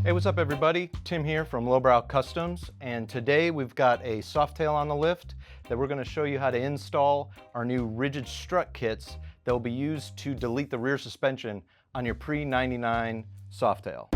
Hey, what's up everybody? Tim here from Lowbrow Customs, and today we've got a Softail on the lift that we're going to show you how to install our new rigid strut kits that will be used to delete the rear suspension on your pre-99 Softail.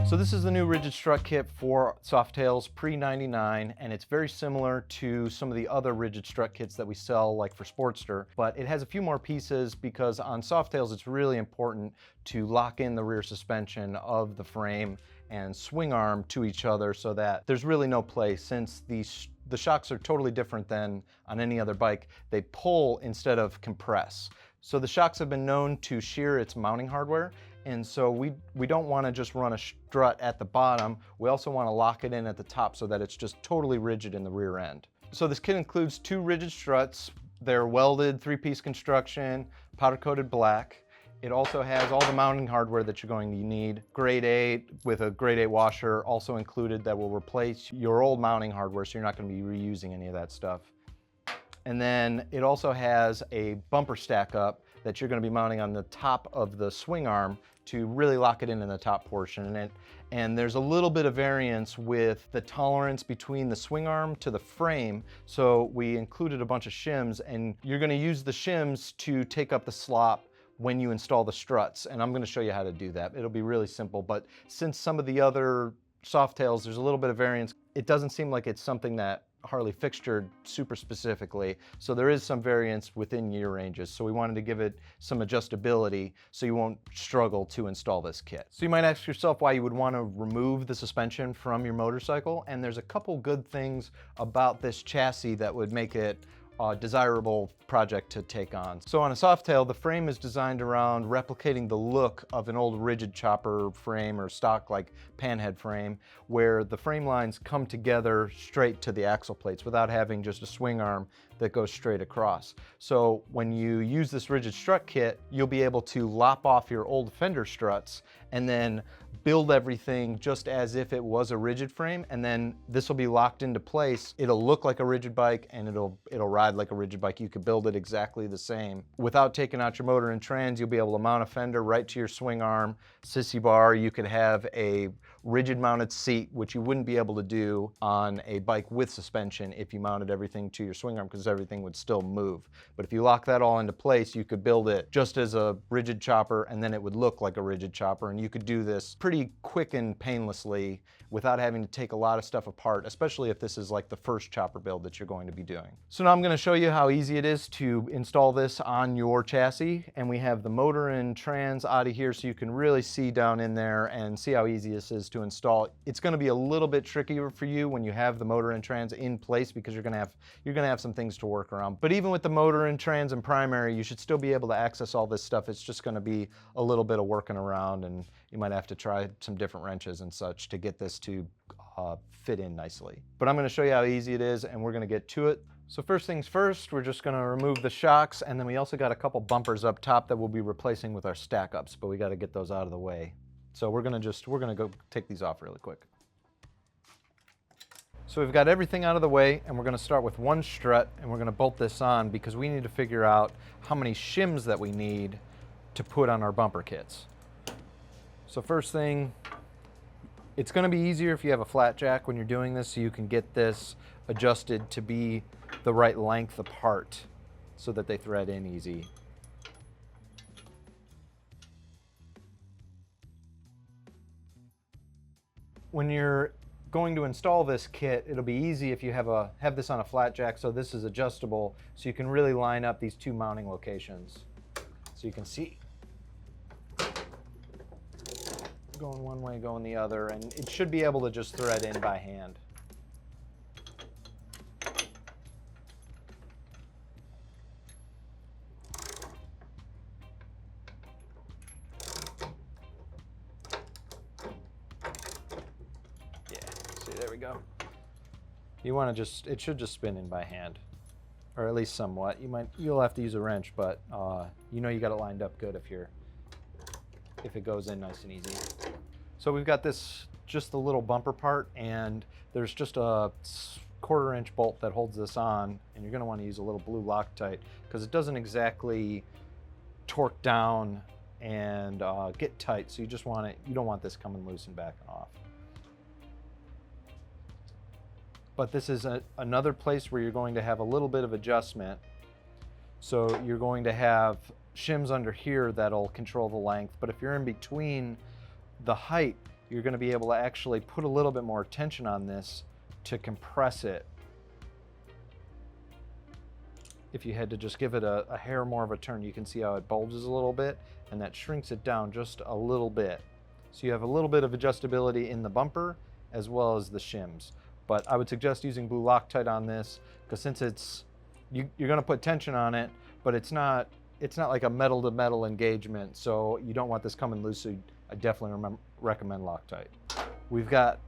So this is the new rigid strut kit for Softails pre-99, and it's very similar to some of the other rigid strut kits that we sell, like for Sportster, but it has a few more pieces because on Softails it's really important to lock in the rear suspension of the frame and swing arm to each other so that there's really no play. Since the shocks are totally different than on any other bike, they pull instead of compress. So the shocks have been known to shear its mounting hardware, and so we don't want to just run a strut at the bottom. We also want to lock it in at the top so that it's just totally rigid in the rear end. So this kit includes two rigid struts. They're welded, three-piece construction, powder-coated black. It also has all the mounting hardware that you're going to need. Grade 8 with a grade 8 washer also included that will replace your old mounting hardware, so you're not going to be reusing any of that stuff. And then it also has a bumper stack up that you're going to be mounting on the top of the swing arm to really lock it in the top portion. And there's a little bit of variance with the tolerance between the swing arm to the frame. So we included a bunch of shims, and you're going to use the shims to take up the slop when you install the struts. And I'm going to show you how to do that. It'll be really simple, but since some of the other Softails, there's a little bit of variance, it doesn't seem like it's something that Harley fixtured super specifically, so there is some variance within year ranges. So we wanted to give it some adjustability so you won't struggle to install this kit. So you might ask yourself why you would want to remove the suspension from your motorcycle, and there's a couple good things about this chassis that would make it a desirable project to take on. So on a Softail, the frame is designed around replicating the look of an old rigid chopper frame or stock like panhead frame, where the frame lines come together straight to the axle plates without having just a swing arm that goes straight across. So when you use this rigid strut kit, you'll be able to lop off your old fender struts and then build everything just as if it was a rigid frame, and then this will be locked into place. It'll look like a rigid bike and it'll ride like a rigid bike. You could build it exactly the same. Without taking out your motor and trans, you'll be able to mount a fender right to your swing arm, sissy bar. You could have a rigid mounted seat, which you wouldn't be able to do on a bike with suspension if you mounted everything to your swing arm, because everything would still move. But if you lock that all into place, you could build it just as a rigid chopper, and then it would look like a rigid chopper, and you could do this pretty quick and painlessly without having to take a lot of stuff apart, especially if this is like the first chopper build that you're going to be doing. So now I'm going to show you how easy it is to install this on your chassis, and we have the motor and trans out of here so you can really see down in there and see how easy this is to install. It's going to be a little bit trickier for you when you have the motor and trans in place because you're going to have some things to work around. But even with the motor and trans and primary, you should still be able to access all this stuff. It's just going to be a little bit of working around, and you might have to try some different wrenches and such to get this to fit in nicely. But I'm going to show you how easy it is, and we're going to get to it. So first things first, we're just going to remove the shocks, and then we also got a couple bumpers up top that we'll be replacing with our stack ups, but we got to get those out of the way. So we're going to go take these off really quick. So we've got everything out of the way, and we're going to start with one strut, and we're going to bolt this on because we need to figure out how many shims that we need to put on our bumper kits. So first thing, it's going to be easier if you have a flat jack when you're doing this, so you can get this adjusted to be the right length apart so that they thread in easy. When you're going to install this kit, it'll be easy if you have this on a flat jack, so this is adjustable, so you can really line up these two mounting locations. So you can see going one way, going the other, and it should be able to just thread in by hand. There we go. You want to it should just spin in by hand, or at least somewhat. You'll have to use a wrench, but you know you got it lined up good if it goes in nice and easy. So we've got just the little bumper part, and there's just a 1/4 inch bolt that holds this on, and you're going to want to use a little blue Loctite because it doesn't exactly torque down and get tight. So you just want it, you don't want this coming loose and backing off. But this is another place where you're going to have a little bit of adjustment. So you're going to have shims under here that'll control the length, but if you're in between the height, you're going to be able to actually put a little bit more tension on this to compress it. If you had to just give it a hair more of a turn, you can see how it bulges a little bit, and that shrinks it down just a little bit. So you have a little bit of adjustability in the bumper as well as the shims. But I would suggest using blue Loctite on this, because since it's, you're going to put tension on it, but it's not like a metal to metal engagement, so you don't want this coming loose. So I definitely recommend Loctite. We've got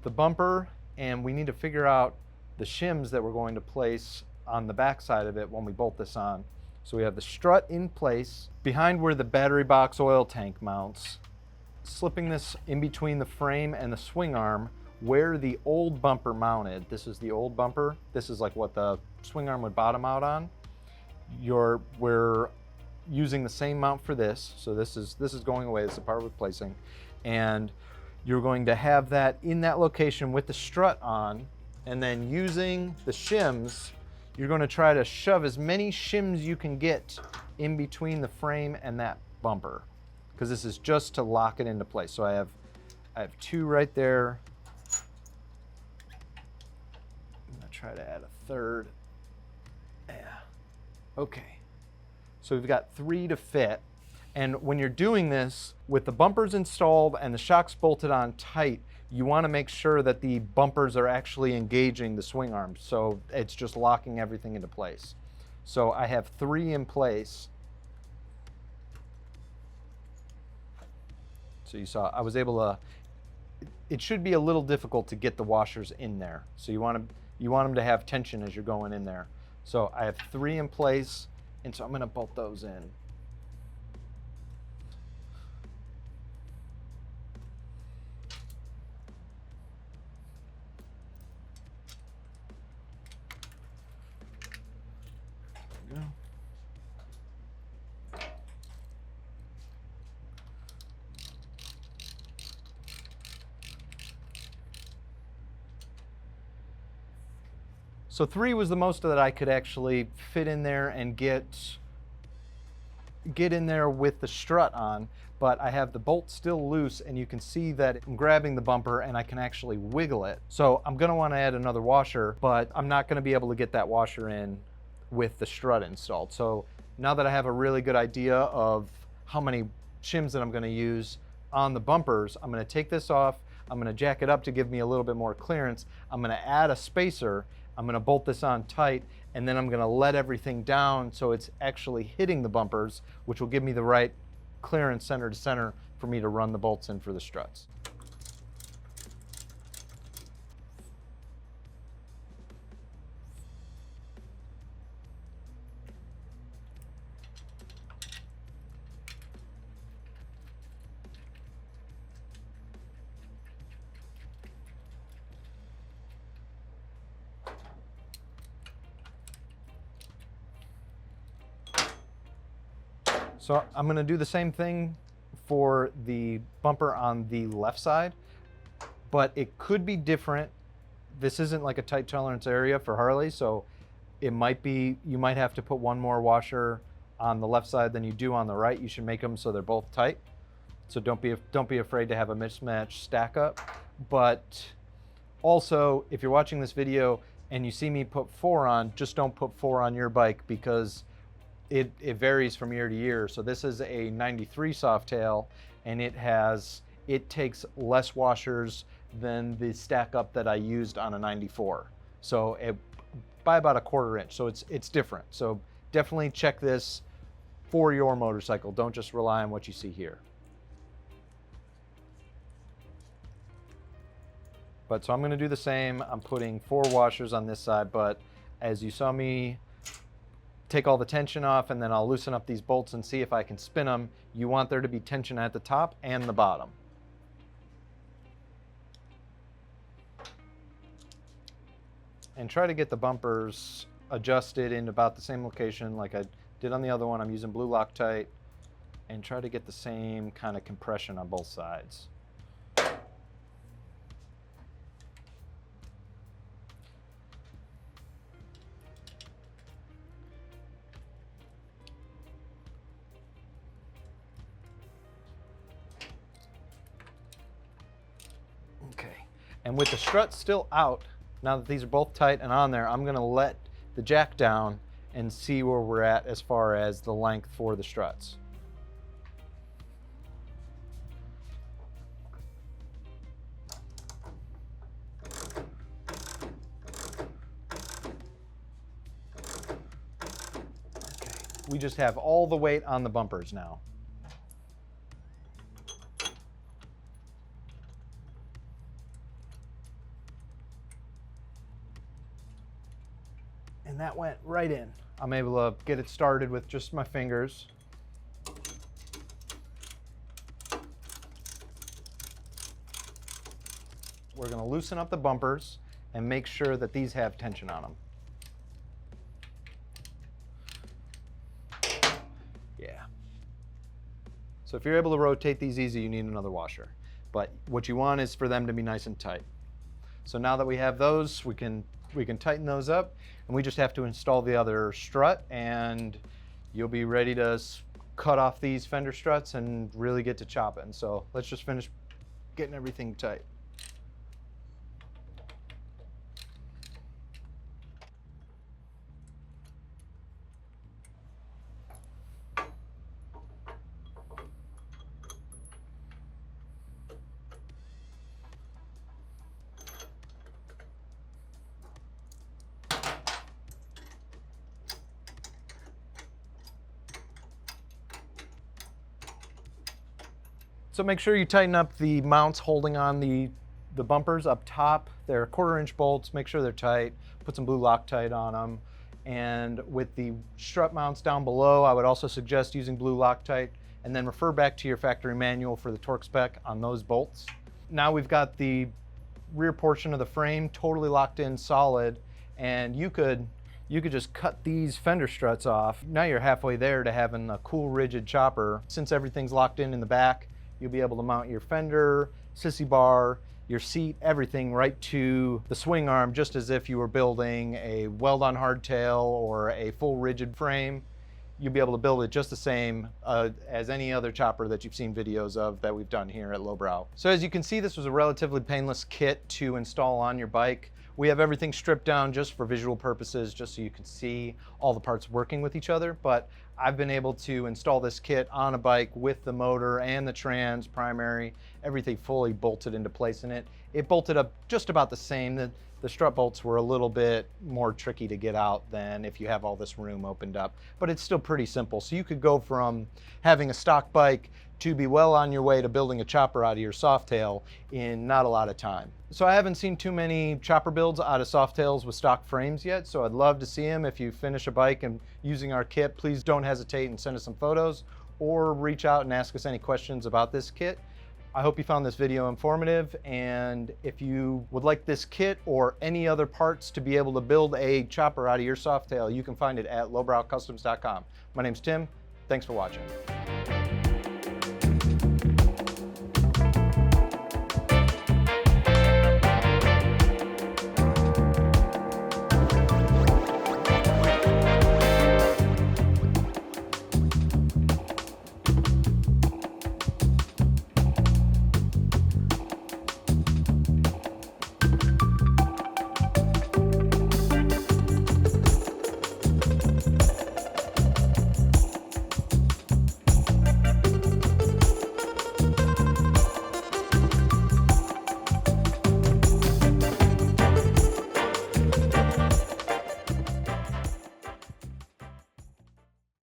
the bumper, and we need to figure out the shims that we're going to place on the back side of it when we bolt this on. So we have the strut in place behind where the battery box oil tank mounts, slipping this in between the frame and the swing arm where the old bumper mounted. This is the old bumper. This is like what the swing arm would bottom out on. We're using the same mount for this. So this is going away. This is the part we're replacing. And you're going to have that in that location with the strut on, and then using the shims, you're going to try to shove as many shims you can get in between the frame and that bumper, because this is just to lock it into place. So I have 2 right there. I'm going to try to add a 3rd. Yeah. Okay. So we've got 3 to fit. And when you're doing this, with the bumpers installed and the shocks bolted on tight, you want to make sure that the bumpers are actually engaging the swing arms. So it's just locking everything into place. So I have 3 in place. So you saw I was able to, it should be a little difficult to get the washers in there. So you want them to have tension as you're going in there. So I have 3 in place, and so I'm going to bolt those in. There we go. So 3 was the most that I could actually fit in there and get in there with the strut on, but I have the bolt still loose, and you can see that I'm grabbing the bumper and I can actually wiggle it. So I'm going to want to add another washer, but I'm not going to be able to get that washer in with the strut installed. So now that I have a really good idea of how many shims that I'm going to use on the bumpers, I'm going to take this off, I'm going to jack it up to give me a little bit more clearance, I'm going to add a spacer, I'm going to bolt this on tight, and then I'm going to let everything down so it's actually hitting the bumpers, which will give me the right clearance center to center for me to run the bolts in for the struts. So I'm going to do the same thing for the bumper on the left side, but it could be different. This isn't like a tight tolerance area for Harley, so it might be, you might have to put 1 more washer on the left side than you do on the right. You should make them so they're both tight. So don't be afraid to have a mismatched stack up. But also, if you're watching this video and you see me put 4 on, just don't put 4 on your bike, because it varies from year to year. So this is a 93 Softail, and it takes less washers than the stack up that I used on a 94. So by about a 1/4 inch. So it's different. So definitely check this for your motorcycle. Don't just rely on what you see here. But so I'm going to do the same. I'm putting 4 washers on this side, but as you saw me take all the tension off, and then I'll loosen up these bolts and see if I can spin them. You want there to be tension at the top and the bottom. And try to get the bumpers adjusted in about the same location like I did on the other one. I'm using blue Loctite. and try to get the same kind of compression on both sides. Okay, and with the strut still out, now that these are both tight and on there, I'm going to let the jack down and see where we're at as far as the length for the struts. Okay, we just have all the weight on the bumpers now. And that went right in. I'm able to get it started with just my fingers. We're going to loosen up the bumpers and make sure that these have tension on them. Yeah. So if you're able to rotate these easy, you need another washer. But what you want is for them to be nice and tight. So now that we have those, we can tighten those up, and we just have to install the other strut, and you'll be ready to cut off these fender struts and really get to chopping. So let's just finish getting everything tight. So make sure you tighten up the mounts holding on the bumpers up top. They're 1/4-inch bolts, make sure they're tight. Put some blue Loctite on them. And with the strut mounts down below, I would also suggest using blue Loctite, and then refer back to your factory manual for the torque spec on those bolts. Now we've got the rear portion of the frame totally locked in solid, and you could just cut these fender struts off. Now you're halfway there to having a cool rigid chopper. Since everything's locked in the back, you'll be able to mount your fender, sissy bar, your seat, everything right to the swing arm, just as if you were building a weld-on hardtail or a full rigid frame. You'll be able to build it just the same as any other chopper that you've seen videos of that we've done here at Lowbrow. So as you can see, this was a relatively painless kit to install on your bike. We have everything stripped down just for visual purposes, just so you can see all the parts working with each other. But I've been able to install this kit on a bike with the motor and the trans, primary, everything fully bolted into place in it. It bolted up just about the same. The strut bolts were a little bit more tricky to get out than if you have all this room opened up, but it's still pretty simple. So you could go from having a stock bike to be well on your way to building a chopper out of your Softail in not a lot of time. So I haven't seen too many chopper builds out of Softails with stock frames yet, so I'd love to see them. If you finish a bike and using our kit, please don't hesitate and send us some photos, or reach out and ask us any questions about this kit. I hope you found this video informative, and if you would like this kit or any other parts to be able to build a chopper out of your Softail, you can find it at lowbrowcustoms.com. My name's Tim. Thanks for watching.